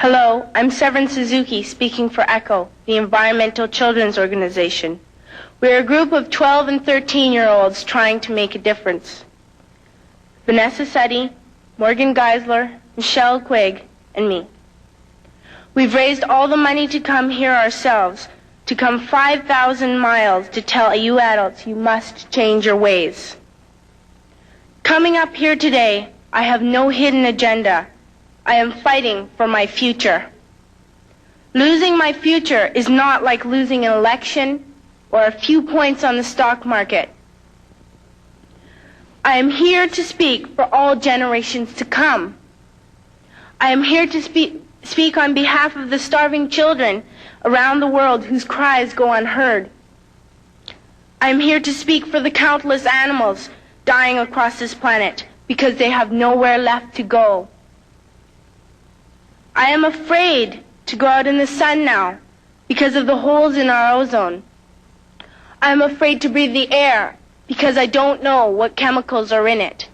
Hello, I'm Severn Suzuki speaking for ECHO, the Environmental Children's Organization. We're a group of 12 and 13-year-olds trying to make a difference. Vanessa Seti, Morgan Geisler, Michelle Quigg, and me. We've raised all the money to come here ourselves, to come 5,000 miles to tell you adults you must change your ways. Coming up here today, I have no hidden agenda. I am fighting for my future. Losing my future is not like losing an election or a few points on the stock market. I am here to speak for all generations to come. I am here to speak on behalf of the starving children around the world whose cries go unheard. I am here to speak for the countless animals dying across this planet because they have nowhere left to go. I am afraid to go out in the sun now because of the holes in our ozone. I am afraid to breathe the air because I don't know what chemicals are in it.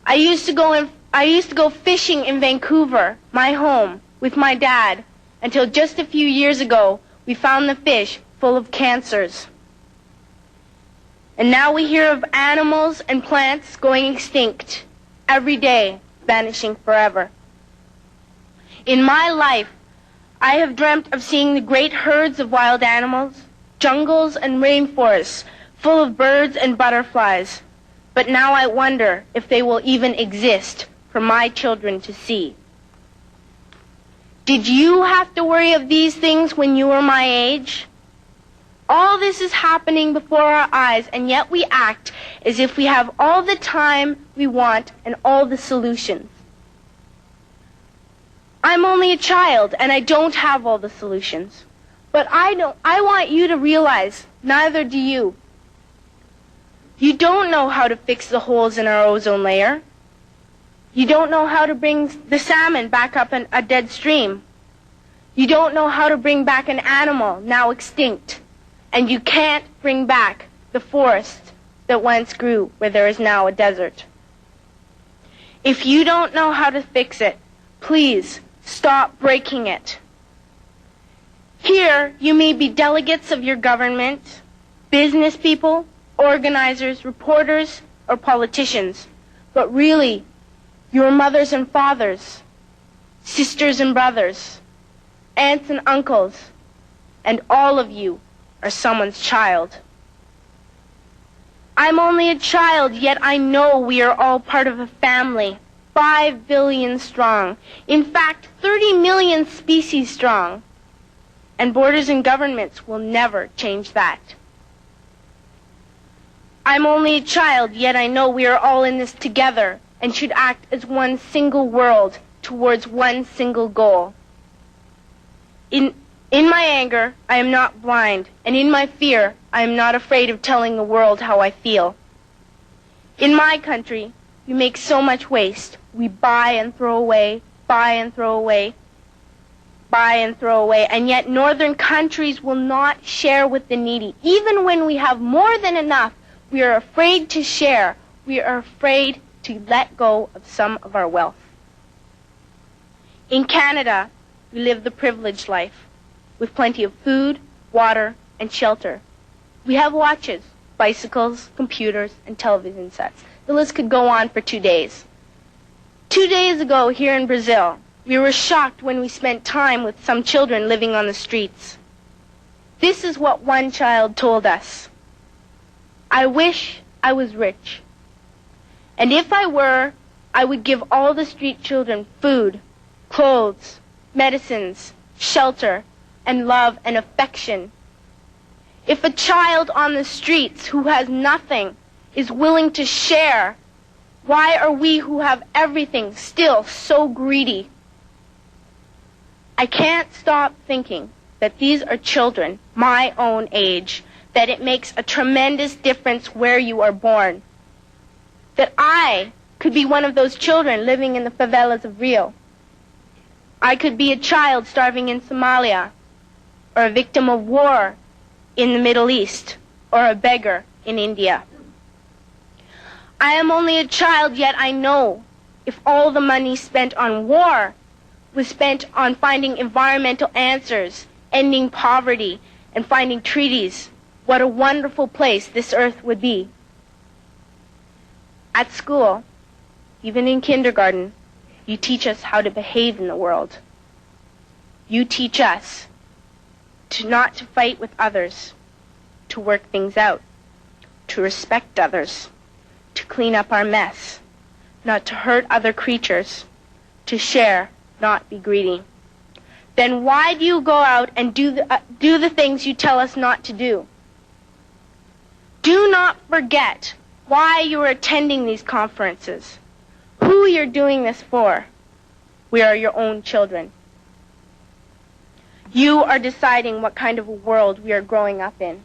I used to go fishing in Vancouver, my home, with my dad, until just a few years ago we found the fish full of cancers. And now we hear of animals and plants going extinct, every day vanishing forever. In my life, I have dreamt of seeing the great herds of wild animals, jungles and rainforests full of birds and butterflies. But now I wonder if they will even exist for my children to see. Did you have to worry of these things when you were my age? All this is happening before our eyes, and yet we act as if we have all the time we want and all the solutions. I'm only a child, and I don't have all the solutions. But I want you to realize, neither do you. You don't know how to fix the holes in our ozone layer. You don't know how to bring the salmon back up a dead stream. You don't know how to bring back an animal now extinct. And you can't bring back the forest that once grew where there is now a desert. If you don't know how to fix it, please stop breaking it. Here, you may be delegates of your government, business people, organizers, reporters, or politicians, but really, your mothers and fathers, sisters and brothers, aunts and uncles, and all of you are someone's child. I'm only a child, yet I know we are all part of a family, 5 billion strong. In fact, 30 million species strong. And borders and governments will never change that. I'm only a child, yet I know we are all in this together and should act as one single world towards one single goal. In my anger, I am not blind, and in my fear, I am not afraid of telling the world how I feel. In my country, we make so much waste. We buy and throw away, buy and throw away, buy and throw away, and yet northern countries will not share with the needy. Even when we have more than enough, we are afraid to share. We are afraid to let go of some of our wealth. In Canada, we live the privileged life, with plenty of food, water, and shelter. We have watches, bicycles, computers, and television sets. The list could go on for 2 days. 2 days ago, here in Brazil, we were shocked when we spent time with some children living on the streets. This is what one child told us. I wish I was rich. And if I were, I would give all the street children food, clothes, medicines, shelter, and love and affection. If a child on the streets who has nothing is willing to share, why are we who have everything still so greedy? I can't stop thinking that these are children my own age, that it makes a tremendous difference where you are born. That I could be one of those children living in the favelas of Rio. I could be a child starving in Somalia, or a victim of war in the Middle East, or a beggar in India. I am only a child, yet I know if all the money spent on war was spent on finding environmental answers, ending poverty, and finding treaties, what a wonderful place this earth would be. At school, even in kindergarten, you teach us how to behave in the world. You teach us not to fight with others, to work things out, to respect others, to clean up our mess, not to hurt other creatures, to share, not be greedy. Then why do you go out and do the things you tell us not to do? Do not forget why you are attending these conferences, who you're doing this for. We are your own children. You are deciding what kind of a world we are growing up in.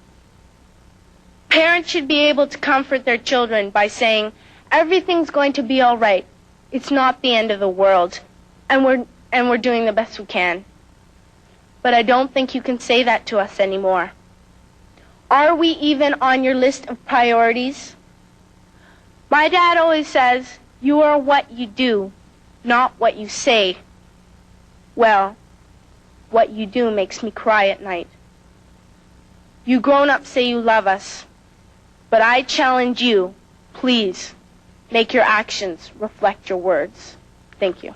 Parents should be able to comfort their children by saying, everything's going to be all right. It's not the end of the world, and we're doing the best we can. But I don't think you can say that to us anymore. Are we even on your list of priorities? My dad always says, you are what you do, not what you say. Well, what you do makes me cry at night. You grown-ups say you love us, but I challenge you, please, make your actions reflect your words. Thank you.